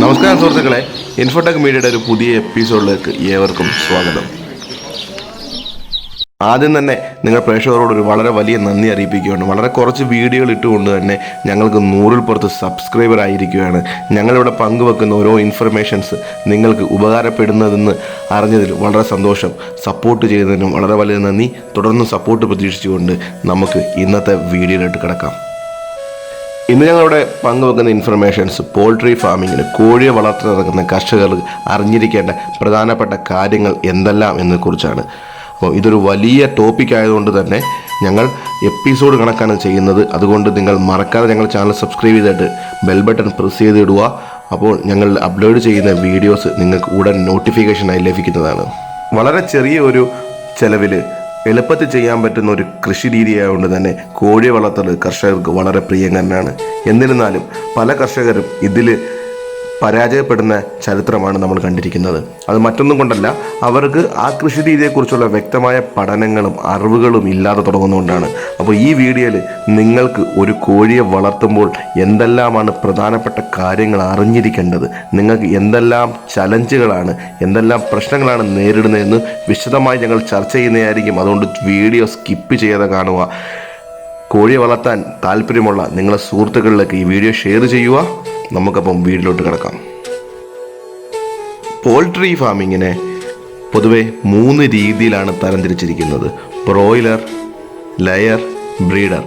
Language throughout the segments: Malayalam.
നമസ്കാരം സുഹൃത്തുക്കളെ, ഇൻഫോടെക് മീഡിയയുടെ ഒരു പുതിയ എപ്പിസോഡിലേക്ക് ഏവർക്കും സ്വാഗതം. ആദ്യം തന്നെ നിങ്ങൾ പ്രേക്ഷകരോടൊരു വളരെ വലിയ നന്ദി അറിയിപ്പിക്കുകയാണ്. വളരെ കുറച്ച് വീഡിയോകൾ ഇട്ടുകൊണ്ട് തന്നെ ഞങ്ങൾക്ക് 100-ൽ പുറത്ത് സബ്സ്ക്രൈബർ ആയിരിക്കുകയാണ്. ഞങ്ങളിവിടെ പങ്കുവെക്കുന്ന ഓരോ ഇൻഫർമേഷൻസ് നിങ്ങൾക്ക് ഉപകാരപ്പെടുന്നതെന്ന് അറിഞ്ഞതിൽ വളരെ സന്തോഷം. സപ്പോർട്ട് ചെയ്തതിനും വളരെ വലിയ നന്ദി. തുടർന്ന് സപ്പോർട്ട് പ്രതീക്ഷിച്ചുകൊണ്ട് നമുക്ക് ഇന്നത്തെ വീഡിയോയിലോട്ട് കിടക്കാം. ഇന്ന് ഞങ്ങളിവിടെ പങ്കുവെക്കുന്ന ഇൻഫർമേഷൻസ് പോൾട്രി ഫാമിങ്ങിന്, കോഴിയെ വളർത്തി നടക്കുന്ന കർഷകർ അറിഞ്ഞിരിക്കേണ്ട പ്രധാനപ്പെട്ട കാര്യങ്ങൾ എന്തെല്ലാം എന്നതിനെക്കുറിച്ചാണ്. അപ്പോൾ ഇതൊരു വലിയ ടോപ്പിക് ആയതുകൊണ്ട് തന്നെ ഞങ്ങൾ എപ്പിസോഡ് കണക്കാണ് ചെയ്യുന്നത്. അതുകൊണ്ട് നിങ്ങൾ മറക്കാതെ ഞങ്ങൾ ചാനൽ സബ്സ്ക്രൈബ് ചെയ്തിട്ട് ബെൽ ബട്ടൺ പ്രസ് ചെയ്തിടുക. അപ്പോൾ ഞങ്ങൾ അപ്ലോഡ് ചെയ്യുന്ന വീഡിയോസ് നിങ്ങൾക്ക് ഉടൻ നോട്ടിഫിക്കേഷനായി ലഭിക്കുന്നതാണ്. വളരെ ചെറിയ ഒരു ചെലവിൽ എളുപ്പത്തിൽ ചെയ്യാൻ പറ്റുന്ന ഒരു കൃഷി രീതിയായതുകൊണ്ട് തന്നെ കോഴി വളർത്തൽ കർഷകർക്ക് വളരെ പ്രിയങ്കരനാണ്. എന്നിരുന്നാലും പല കർഷകരും ഇതിൽ പരാജയപ്പെടുന്ന ചരിത്രമാണ് നമ്മൾ കണ്ടിരിക്കുന്നത്. അത് മറ്റൊന്നും കൊണ്ടല്ല, അവർക്ക് ആ കൃഷി രീതിയെക്കുറിച്ചുള്ള വ്യക്തമായ പഠനങ്ങളും അറിവുകളും ഇല്ലാതെ തുടങ്ങുന്നതുകൊണ്ടാണ്. അപ്പോൾ ഈ വീഡിയോയിൽ നിങ്ങൾക്ക് ഒരു കോഴിയെ വളർത്തുമ്പോൾ എന്തെല്ലാമാണ് പ്രധാനപ്പെട്ട കാര്യങ്ങൾ അറിഞ്ഞിരിക്കേണ്ടത്, നിങ്ങൾക്ക് എന്തെല്ലാം ചലഞ്ചുകളാണ്, എന്തെല്ലാം പ്രശ്നങ്ങളാണ് നേരിടുന്നതെന്ന് വിശദമായി ഞങ്ങൾ ചർച്ച ചെയ്യുന്നതായിരിക്കും. അതുകൊണ്ട് വീഡിയോ സ്കിപ്പ് ചെയ്യാതെ കാണുക. കോഴിയെ വളർത്താൻ താല്പര്യമുള്ള നിങ്ങളുടെ സുഹൃത്തുക്കളിലേക്ക് ഈ വീഡിയോ ഷെയർ ചെയ്യുക. നമുക്കപ്പം വീഡിയോയിലോട്ട് കിടക്കാം. പോൾട്രി ഫാമിങ്ങിനെ പൊതുവെ 3 രീതിയിലാണ് തരംതിരിച്ചിരിക്കുന്നത്: ബ്രോയിലർ, ലെയർ, ബ്രീഡർ.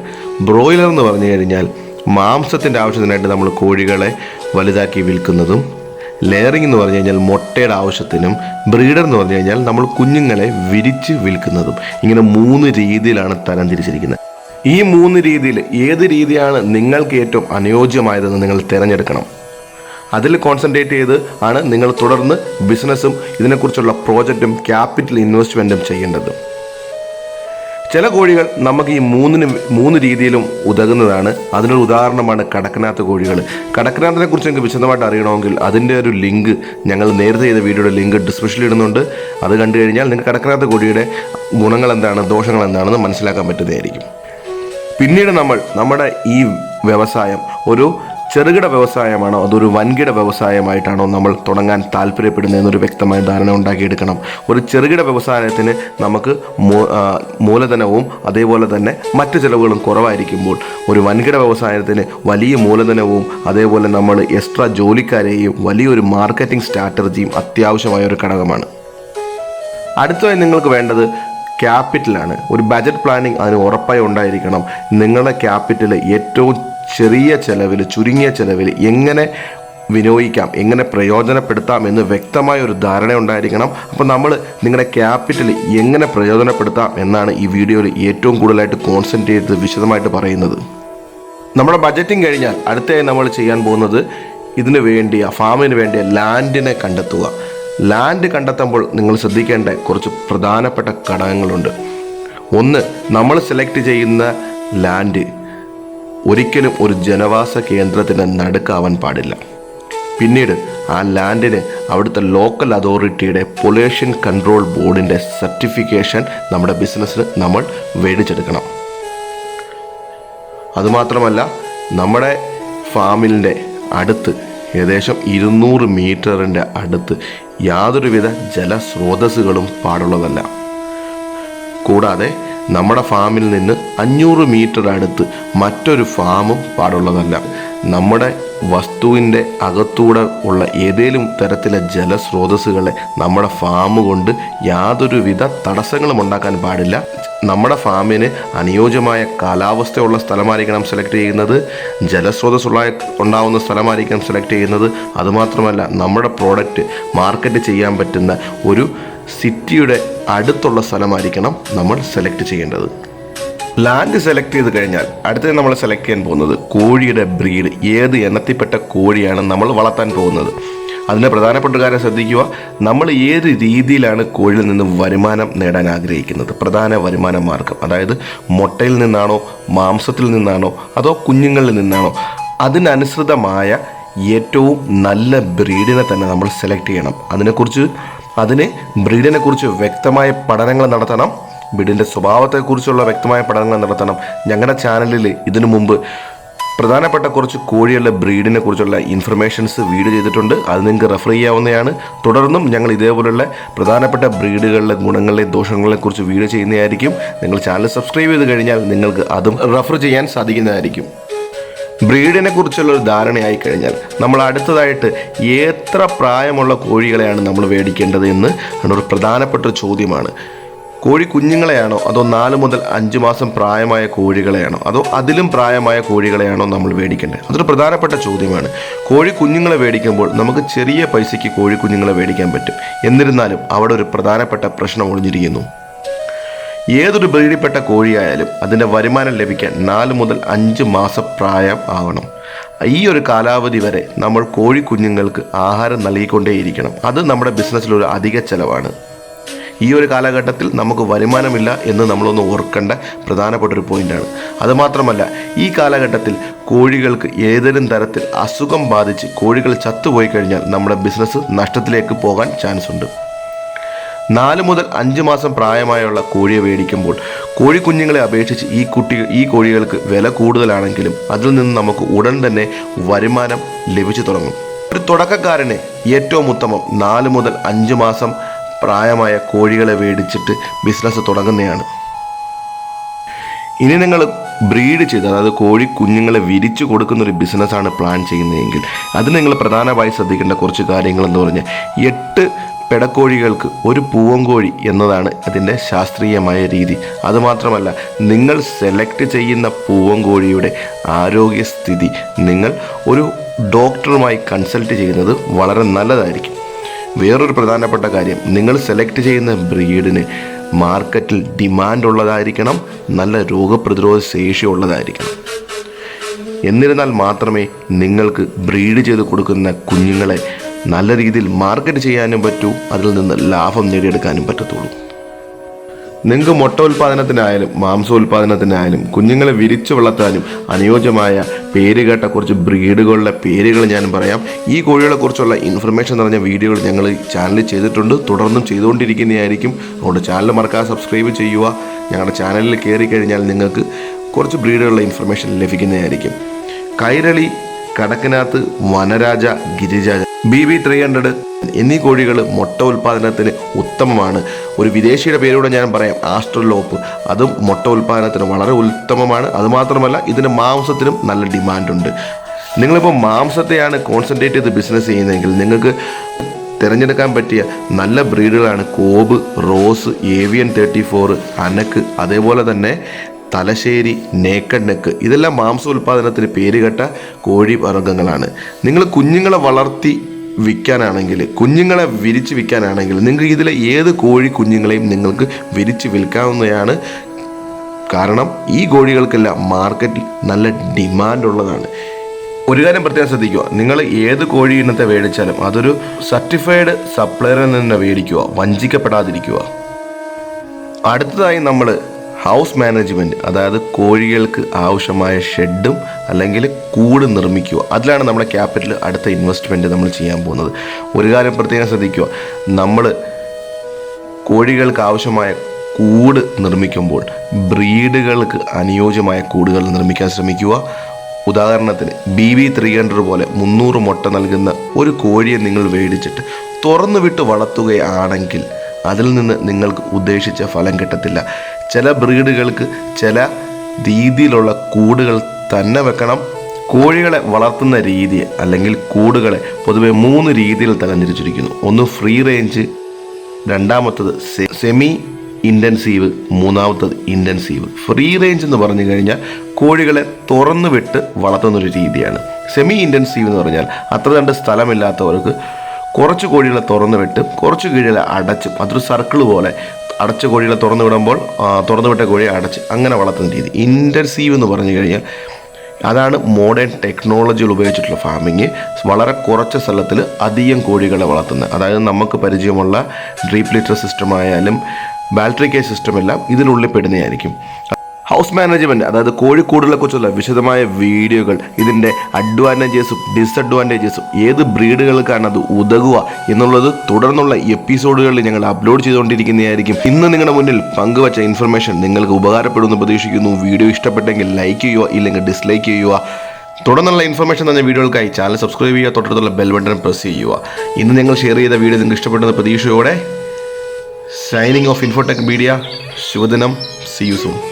ബ്രോയിലർ എന്ന് പറഞ്ഞു കഴിഞ്ഞാൽ മാംസത്തിൻ്റെ ആവശ്യത്തിനായിട്ട് നമ്മൾ കോഴികളെ വലുതാക്കി വിൽക്കുന്നതും, ലെയറിംഗ് എന്ന് പറഞ്ഞു കഴിഞ്ഞാൽ മുട്ടയുടെ ആവശ്യത്തിനും, ബ്രീഡർ എന്ന് പറഞ്ഞു കഴിഞ്ഞാൽ നമ്മൾ കുഞ്ഞുങ്ങളെ വിരിച്ച് വിൽക്കുന്നതും. ഇങ്ങനെ 3 രീതിയിലാണ് തരംതിരിച്ചിരിക്കുന്നത്. ഈ 3 രീതിയിൽ ഏത് രീതിയാണ് നിങ്ങൾക്ക് ഏറ്റവും അനുയോജ്യമായതെന്ന് നിങ്ങൾ തിരഞ്ഞെടുക്കണം. അതിൽ കോൺസെൻട്രേറ്റ് ചെയ്ത് ആണ് നിങ്ങൾ തുടർന്ന് ബിസിനസ്സും ഇതിനെക്കുറിച്ചുള്ള പ്രോജക്റ്റും ക്യാപിറ്റൽ ഇൻവെസ്റ്റ്മെൻറ്റും ചെയ്യേണ്ടത്. ചില കോഴികൾ നമുക്ക് ഈ 3 രീതിയിലും ഉതകുന്നതാണ്. അതിനൊരു ഉദാഹരണമാണ് കടക്നാഥ് കോഴികൾ. കടക്നാഥിനെ കുറിച്ച് നിങ്ങൾക്ക് വിശദമായിട്ട് അറിയണമെങ്കിൽ അതിൻ്റെ ഒരു ലിങ്ക് ഞങ്ങൾ നേരത്തെ ചെയ്ത വീഡിയോയുടെ ലിങ്ക് ഡിസ്ക്രിപ്ഷനിൽ ഇടുന്നുണ്ട്. അത് കണ്ടു കഴിഞ്ഞാൽ നിങ്ങൾക്ക് കടക്നാഥ് കോഴിയുടെ ഗുണങ്ങൾ എന്താണ്, ദോഷങ്ങൾ എന്താണെന്ന് മനസ്സിലാക്കാൻ പറ്റുന്നതായിരിക്കും. പിന്നീട് നമ്മുടെ ഈ വ്യവസായം ഒരു ചെറുകിട വ്യവസായമാണോ അതൊരു വൻകിട വ്യവസായമായിട്ടാണോ നമ്മൾ തുടങ്ങാൻ താല്പര്യപ്പെടുന്നതെന്നൊരു വ്യക്തമായ ധാരണ ഉണ്ടാക്കിയെടുക്കണം. ഒരു ചെറുകിട വ്യവസായത്തിന് നമുക്ക് മൂലധനവും അതേപോലെ തന്നെ മറ്റ് ചിലവുകളും കുറവായിരിക്കുമ്പോൾ ഒരു വൻകിട വ്യവസായത്തിന് വലിയ മൂലധനവും അതേപോലെ നമ്മൾ എക്സ്ട്രാ ജോലിക്കാരെയും വലിയൊരു മാർക്കറ്റിംഗ് സ്ട്രാറ്റജിയും അത്യാവശ്യമായ ഒരു ഘടകമാണ്. അടുത്തതായി നിങ്ങൾക്ക് വേണ്ടത് ക്യാപിറ്റലാണ്. ഒരു ബജറ്റ് പ്ലാനിങ് അതിന് ഉറപ്പായി ഉണ്ടായിരിക്കണം. നിങ്ങളുടെ ക്യാപിറ്റൽ ഏറ്റവും ചെറിയ ചെലവിൽ, ചുരുങ്ങിയ ചെലവിൽ എങ്ങനെ വിനിയോഗിക്കാം, എങ്ങനെ പ്രയോജനപ്പെടുത്താം എന്ന് വ്യക്തമായ ഒരു ധാരണ ഉണ്ടായിരിക്കണം. അപ്പോൾ നമ്മൾ നിങ്ങളുടെ ക്യാപിറ്റൽ എങ്ങനെ പ്രയോജനപ്പെടുത്താം എന്നാണ് ഈ വീഡിയോയിൽ ഏറ്റവും കൂടുതലായിട്ട് കോൺസെൻട്രേറ്റ് ചെയ്ത് വിശദമായിട്ട് പറയുന്നത്. നമ്മുടെ ബജറ്റിംഗ് കഴിഞ്ഞാൽ അടുത്തതായി നമ്മൾ ചെയ്യാൻ പോകുന്നത് ഫാമിന് വേണ്ടിയ ലാൻഡിനെ കണ്ടെത്തുക. ലാൻഡ് കണ്ടെത്തുമ്പോൾ നിങ്ങൾ ശ്രദ്ധിക്കേണ്ട കുറച്ച് പ്രധാനപ്പെട്ട ഘടകങ്ങളുണ്ട്. ഒന്ന്, നമ്മൾ സെലക്ട് ചെയ്യുന്ന ലാൻഡ് ഒരിക്കലും ഒരു ജനവാസ കേന്ദ്രത്തിന് നടുക്കാവാൻ പാടില്ല. പിന്നീട് ആ ലാൻഡിന് അവിടുത്തെ ലോക്കൽ അതോറിറ്റിയുടെ പൊല്യൂഷൻ കൺട്രോൾ ബോർഡിൻ്റെ സർട്ടിഫിക്കേഷൻ നമ്മുടെ ബിസിനസ്സിന് നമ്മൾ മേടിച്ചെടുക്കണം. അതുമാത്രമല്ല, നമ്മുടെ ഫാമിലിൻ്റെ അടുത്ത് ഏകദേശം 200 മീറ്ററിൻ്റെ അടുത്ത് യാതൊരുവിധ ജലസ്രോതസ്സുകളും പാടുള്ളതല്ല. കൂടാതെ നമ്മുടെ ഫാമിൽ നിന്ന് 500 മീറ്റർ അടുത്ത് മറ്റൊരു ഫാമും പാടുള്ളതല്ല. നമ്മുടെ വസ്തുവിൻ്റെ അകത്തൂടെ ഉള്ള ഏതെങ്കിലും തരത്തിലെ ജലസ്രോതസ്സുകളെ നമ്മുടെ ഫാം കൊണ്ട് യാതൊരുവിധ തടസ്സങ്ങളും ഉണ്ടാക്കാൻ പാടില്ല. നമ്മുടെ ഫാമിന് അനുയോജ്യമായ കാലാവസ്ഥയുള്ള സ്ഥലമായിരിക്കണം സെലക്ട് ചെയ്യുന്നത്. ഉണ്ടാവുന്ന സ്ഥലമായിരിക്കണം സെലക്ട് ചെയ്യുന്നത്. അതുമാത്രമല്ല, നമ്മുടെ പ്രോഡക്റ്റ് മാർക്കറ്റ് ചെയ്യാൻ പറ്റുന്ന ഒരു സിറ്റിയുടെ അടുത്തുള്ള സ്ഥലമായിരിക്കണം നമ്മൾ സെലക്ട് ചെയ്യേണ്ടത്. ലാൻഡ് സെലക്ട് ചെയ്ത് കഴിഞ്ഞാൽ അടുത്തത് നമ്മൾ സെലക്ട് ചെയ്യാൻ പോകുന്നത് കോഴിയുടെ ബ്രീഡ്. ഏത് ഇനത്തിൽപ്പെട്ട കോഴിയാണ് നമ്മൾ വളർത്താൻ പോകുന്നത്. അതിൻ്റെ പ്രധാനപ്പെട്ട കാര്യം ശ്രദ്ധിക്കുക. നമ്മൾ ഏത് രീതിയിലാണ് കോഴിയിൽ നിന്ന് വരുമാനം നേടാൻ ആഗ്രഹിക്കുന്നത്, പ്രധാന വരുമാന മാർഗം, അതായത് മുട്ടയിൽ നിന്നാണോ, മാംസത്തിൽ നിന്നാണോ, അതോ കുഞ്ഞുങ്ങളിൽ നിന്നാണോ, അതിനനുസൃതമായ ഏറ്റവും നല്ല ബ്രീഡിനെ തന്നെ നമ്മൾ സെലക്ട് ചെയ്യണം. അതിന് ബ്രീഡിനെക്കുറിച്ച് വ്യക്തമായ പഠനങ്ങൾ നടത്തണം. ബ്രീഡിൻ്റെ സ്വഭാവത്തെക്കുറിച്ചുള്ള വ്യക്തമായ പഠനങ്ങൾ നടത്തണം. ഞങ്ങളുടെ ചാനലിൽ ഇതിനു മുമ്പ് പ്രധാനപ്പെട്ട കുറച്ച് കോഴികളുടെ ബ്രീഡിനെ കുറിച്ചുള്ള ഇൻഫർമേഷൻസ് വീഡിയോ ചെയ്തിട്ടുണ്ട്. അത് നിങ്ങൾക്ക് റെഫർ ചെയ്യാവുന്നതാണ്. തുടർന്നും ഞങ്ങൾ ഇതേപോലുള്ള പ്രധാനപ്പെട്ട ബ്രീഡുകളുടെ ഗുണങ്ങളെയും ദോഷങ്ങളെക്കുറിച്ച് വീഡിയോ ചെയ്യുന്നതായിരിക്കും. നിങ്ങൾ ചാനൽ സബ്സ്ക്രൈബ് ചെയ്ത് കഴിഞ്ഞാൽ നിങ്ങൾക്ക് അതും റെഫർ ചെയ്യാൻ സാധിക്കുന്നതായിരിക്കും. ബ്രീഡിനെ കുറിച്ചുള്ള ഒരു ധാരണയായി കഴിഞ്ഞാൽ നമ്മൾ അടുത്തതായിട്ട് എത്ര പ്രായമുള്ള കോഴികളെയാണ് നമ്മൾ മേടിക്കേണ്ടത് എന്ന് ഒരു പ്രധാനപ്പെട്ട ഒരു ചോദ്യമാണ്. കോഴി കുഞ്ഞുങ്ങളെയാണോ അതോ 4 മുതൽ 5 മാസം പ്രായമായ കോഴികളെയാണോ അതോ അതിലും പ്രായമായ കോഴികളെയാണോ നമ്മൾ മേടിക്കേണ്ടത്? അതൊരു പ്രധാനപ്പെട്ട ചോദ്യമാണ്. കോഴി കുഞ്ഞുങ്ങളെ മേടിക്കുമ്പോൾ നമുക്ക് ചെറിയ പൈസയ്ക്ക് കോഴി കുഞ്ഞുങ്ങളെ മേടിക്കാൻ പറ്റും. എന്നിരുന്നാലും അവിടെ ഒരു പ്രധാനപ്പെട്ട പ്രശ്നം ഒളിഞ്ഞിരിക്കുന്നു. ഏതൊരു ബ്രീഡിൽപ്പെട്ട കോഴിയായാലും അതിൻ്റെ വരുമാനം ലഭിക്കാൻ 4 മുതൽ 5 മാസം പ്രായം ആവണം. ഈ ഒരു കാലാവധി വരെ നമ്മൾ കോഴി കുഞ്ഞുങ്ങൾക്ക് ആഹാരം നൽകിക്കൊണ്ടേയിരിക്കണം. അത് നമ്മുടെ ബിസിനസ്സിലൊരു അധിക ചെലവാണ്. ഈ ഒരു കാലഘട്ടത്തിൽ നമുക്ക് വരുമാനമില്ല എന്ന് നമ്മളൊന്ന് ഓർക്കേണ്ട പ്രധാനപ്പെട്ട ഒരു പോയിൻ്റാണ്. അതുമാത്രമല്ല, ഈ കാലഘട്ടത്തിൽ കോഴികൾക്ക് ഏതെങ്കിലും തരത്തിൽ അസുഖം ബാധിച്ച് കോഴികൾ ചത്തുപോയി കഴിഞ്ഞാൽ നമ്മുടെ ബിസിനസ് നഷ്ടത്തിലേക്ക് പോകാൻ ചാൻസ് ഉണ്ട്. 4 മുതൽ 5 മാസം പ്രായമായുള്ള കോഴിയെ മേടിക്കുമ്പോൾ കോഴിക്കുഞ്ഞുങ്ങളെ അപേക്ഷിച്ച് ഈ കോഴികൾക്ക് വില കൂടുതലാണെങ്കിലും അതിൽ നിന്ന് നമുക്ക് ഉടൻ തന്നെ വരുമാനം ലഭിച്ചു തുടങ്ങും. ഒരു തുടക്കക്കാരന് ഏറ്റവും ഉത്തമം 4 മുതൽ 5 മാസം പ്രായമായ കോഴികളെ മേടിച്ചിട്ട് ബിസിനസ് തുടങ്ങുന്നതാണ്. ഇനി നിങ്ങൾ ബ്രീഡ് ചെയ്ത്, അതായത് കോഴി കുഞ്ഞുങ്ങളെ വിരിച്ചു കൊടുക്കുന്നൊരു ബിസിനസ്സാണ് പ്ലാൻ ചെയ്യുന്നതെങ്കിൽ അതിന് നിങ്ങൾ പ്രധാനമായി ശ്രദ്ധിക്കേണ്ട കുറച്ച് കാര്യങ്ങളെന്ന് പറഞ്ഞാൽ 8 പെടക്കോഴികൾക്ക് ഒരു പൂവൻകോഴി എന്നതാണ് അതിൻ്റെ ശാസ്ത്രീയമായ രീതി. അതുമാത്രമല്ല, നിങ്ങൾ സെലക്ട് ചെയ്യുന്ന പൂവൻകോഴിയുടെ ആരോഗ്യസ്ഥിതി നിങ്ങൾ ഒരു ഡോക്ടറുമായി കൺസൾട്ട് ചെയ്യുന്നത് വളരെ നല്ലതായിരിക്കും. വേറൊരു പ്രധാനപ്പെട്ട കാര്യം, നിങ്ങൾ സെലക്ട് ചെയ്യുന്ന ബ്രീഡിന് മാർക്കറ്റിൽ ഡിമാൻഡ് ഉള്ളതായിരിക്കണം, നല്ല രോഗപ്രതിരോധ ശേഷി ഉള്ളതായിരിക്കണം. എന്നിരുന്നാൽ മാത്രമേ നിങ്ങൾക്ക് ബ്രീഡ് ചെയ്ത് കൊടുക്കുന്ന കുഞ്ഞുങ്ങളെ നല്ല രീതിയിൽ മാർക്കറ്റ് ചെയ്യാനും പറ്റൂ, അതിൽ നിന്ന് ലാഭം നേടിയെടുക്കാനും പറ്റത്തുള്ളൂ. നിങ്ങൾക്ക് മുട്ട ഉൽപ്പാദനത്തിനായാലും മാംസോൽപാദനത്തിനായാലും കുഞ്ഞുങ്ങളെ വിരിച്ചു വളർത്താനും അനുയോജ്യമായ പേരുകേട്ട കുറച്ച് ബ്രീഡുകളുടെ പേരുകൾ ഞാൻ പറയാം. ഈ കോഴികളെക്കുറിച്ചുള്ള ഇൻഫർമേഷൻ നിറഞ്ഞ വീഡിയോകൾ ഞങ്ങൾ ചാനലിൽ ചെയ്തിട്ടുണ്ട്, തുടർന്നും ചെയ്തുകൊണ്ടിരിക്കുന്നതായിരിക്കും. അതുകൊണ്ട് ചാനൽ മറക്കാതെ സബ്സ്ക്രൈബ് ചെയ്യുക. ഞങ്ങളുടെ ചാനലിൽ കയറി കഴിഞ്ഞാൽ നിങ്ങൾക്ക് കുറച്ച് ബ്രീഡുകളുടെ ഇൻഫർമേഷൻ ലഭിക്കുന്നതായിരിക്കും. കൈരളി, കടക്കനാത്ത്, വനരാജ, ഗിരിജ, BB300 എന്നീ കോഴികൾ മുട്ട ഉൽപ്പാദനത്തിന് ഉത്തമമാണ്. ഒരു വിദേശിയുടെ പേരൂടെ ഞാൻ പറയാം, ആസ്ട്രോലോപ്പ്. അതും മുട്ട ഉൽപ്പാദനത്തിന് വളരെ ഉത്തമമാണ്. അതുമാത്രമല്ല, ഇതിന് മാംസത്തിനും നല്ല ഡിമാൻഡുണ്ട്. നിങ്ങളിപ്പോൾ മാംസത്തെയാണ് കോൺസെൻട്രേറ്റ് ചെയ്ത് ബിസിനസ് ചെയ്യുന്നതെങ്കിൽ നിങ്ങൾക്ക് തിരഞ്ഞെടുക്കാൻ പറ്റിയ നല്ല ബ്രീഡുകളാണ് കോബ്, റോസ്, ഏവിയൻ 34, അനക്ക്, അതേപോലെ തന്നെ തലശ്ശേരി, നേക്കഡ് നെക്ക്. ഇതെല്ലാം മാംസ ഉൽപ്പാദനത്തിന് പേരുകെട്ട കോഴി വർഗ്ഗങ്ങളാണ്. നിങ്ങൾ കുഞ്ഞുങ്ങളെ വളർത്തി വിൽക്കാനാണെങ്കിൽ, കുഞ്ഞുങ്ങളെ വിരിച്ച് വിൽക്കാനാണെങ്കിൽ നിങ്ങൾക്ക് ഇതിലെ ഏത് കോഴി കുഞ്ഞുങ്ങളെയും നിങ്ങൾക്ക് വിരിച്ച് വിൽക്കാവുന്നതാണ്. കാരണം ഈ കോഴികൾക്കെല്ലാം മാർക്കറ്റിൽ നല്ല ഡിമാൻഡ് ഉള്ളതാണ്. ഒരു കാര്യം പ്രത്യേകം ശ്രദ്ധിക്കുക, നിങ്ങൾ ഏത് കോഴി ഇനത്തെ മേടിച്ചാലും അതൊരു സർട്ടിഫൈഡ് സപ്ലയറിൽ നിന്ന് മേടിക്കുക, വഞ്ചിക്കപ്പെടാതിരിക്കുക. അടുത്തതായി നമ്മൾ ഹൗസ് മാനേജ്മെൻറ്റ്, അതായത് കോഴികൾക്ക് ആവശ്യമായ ഷെഡും അല്ലെങ്കിൽ കൂട് നിർമ്മിക്കുക. അതിലാണ് നമ്മുടെ ക്യാപിറ്റൽ അടുത്ത ഇൻവെസ്റ്റ്മെൻറ്റ് നമ്മൾ ചെയ്യാൻ പോകുന്നത്. ഒരു കാര്യം പ്രത്യേകം ശ്രദ്ധിക്കുക, നമ്മൾ കോഴികൾക്ക് ആവശ്യമായ കൂട് നിർമ്മിക്കുമ്പോൾ ബ്രീഡുകൾക്ക് അനുയോജ്യമായ കൂടുകൾ നിർമ്മിക്കാൻ ശ്രമിക്കുക. ഉദാഹരണത്തിന് BB300 പോലെ 300 മുട്ട നൽകുന്ന ഒരു കോഴിയെ നിങ്ങൾ മേടിച്ചിട്ട് തുറന്നു വിട്ട് വളർത്തുകയാണെങ്കിൽ അതിൽ നിന്ന് നിങ്ങൾക്ക് ഉദ്ദേശിച്ച ഫലം കിട്ടത്തില്ല. ചില ബ്രീഡുകൾക്ക് ചില രീതിയിലുള്ള കൂടുകൾ തന്നെ വെക്കണം. കോഴികളെ വളർത്തുന്ന രീതി അല്ലെങ്കിൽ കൂടുകളെ പൊതുവെ 3 രീതിയിൽ തരംതിരിച്ചിരിക്കുന്നു. ഒന്ന് ഫ്രീ റേഞ്ച്, രണ്ടാമത്തത് സെമി ഇൻറ്റൻസീവ്, മൂന്നാമത്തത് ഇൻറ്റൻസീവ്. ഫ്രീ റേഞ്ച് എന്ന് പറഞ്ഞു കഴിഞ്ഞാൽ കോഴികളെ തുറന്നു വിട്ട് വളർത്തുന്നൊരു രീതിയാണ്. സെമി ഇൻറ്റൻസീവ് എന്ന് പറഞ്ഞാൽ അത്ര കണ്ട് സ്ഥലമില്ലാത്തവർക്ക് കുറച്ച് കോഴികളെ തുറന്നു വിട്ട് കുറച്ച് കോഴികളെ അടച്ചും, അതൊരു സർക്കിൾ പോലെ അടച്ച കോഴികളെ തുറന്നു വിടുമ്പോൾ തുറന്നു വിട്ട കോഴിയെ അടച്ച് അങ്ങനെ വളർത്തുന്ന രീതി. ഇൻറ്റൻസീവ് എന്ന് പറഞ്ഞു കഴിഞ്ഞാൽ അതാണ് മോഡേൺ ടെക്നോളജികൾ ഉപയോഗിച്ചിട്ടുള്ള ഫാമിങ്. വളരെ കുറച്ച് സ്ഥലത്തിൽ അധികം കോഴികളെ വളർത്തുന്നത്. അതായത് നമുക്ക് പരിചയമുള്ള ഡ്രീപ്പ് ലിറ്റർ സിസ്റ്റം ആയാലും ബാറ്ററി കേസ് സിസ്റ്റം എല്ലാം ഇതിനുള്ളിൽ പെടുന്നതായിരിക്കും. ഹൗസ് മാനേജ്മെൻറ്റ്, അതായത് കോഴിക്കൂടുകളെ കുറിച്ചുള്ള വിശദമായ വീഡിയോകൾ, ഇതിൻ്റെ അഡ്വാൻറ്റേജസും ഡിസഡ്വാൻറ്റേജസും ഏത് ബ്രീഡുകൾക്കാണ് അത് ഉതകുക എന്നുള്ളത് തുടർന്നുള്ള എപ്പിസോഡുകളിൽ ഞങ്ങൾ അപ്ലോഡ് ചെയ്തുകൊണ്ടിരിക്കുന്നതായിരിക്കും. ഇന്ന് നിങ്ങളുടെ മുന്നിൽ പങ്കുവച്ച ഇൻഫർമേഷൻ നിങ്ങൾക്ക് ഉപകാരപ്പെടുമെന്ന് പ്രതീക്ഷിക്കുന്നു. വീഡിയോ ഇഷ്ടപ്പെട്ടെങ്കിൽ ലൈക്ക് ചെയ്യുക, ഇല്ലെങ്കിൽ ഡിസ്ലൈക്ക് ചെയ്യുക. തുടർന്നുള്ള ഇൻഫർമേഷൻ തന്നെ വീഡിയോകൾക്കായി ചാനൽ സബ്സ്ക്രൈബ് ചെയ്യുക, തൊട്ടടുത്തുള്ള ബെൽ ബട്ടൺ പ്രസ് ചെയ്യുക. ഇന്ന് ഞങ്ങൾ ഷെയർ ചെയ്ത വീഡിയോ നിങ്ങൾക്ക് ഇഷ്ടപ്പെടുന്ന പ്രതീക്ഷയോടെ സൈനിങ് ഓഫ് ഇൻഫോടെക് മീഡിയ. ശുഭദിനം. C you soon.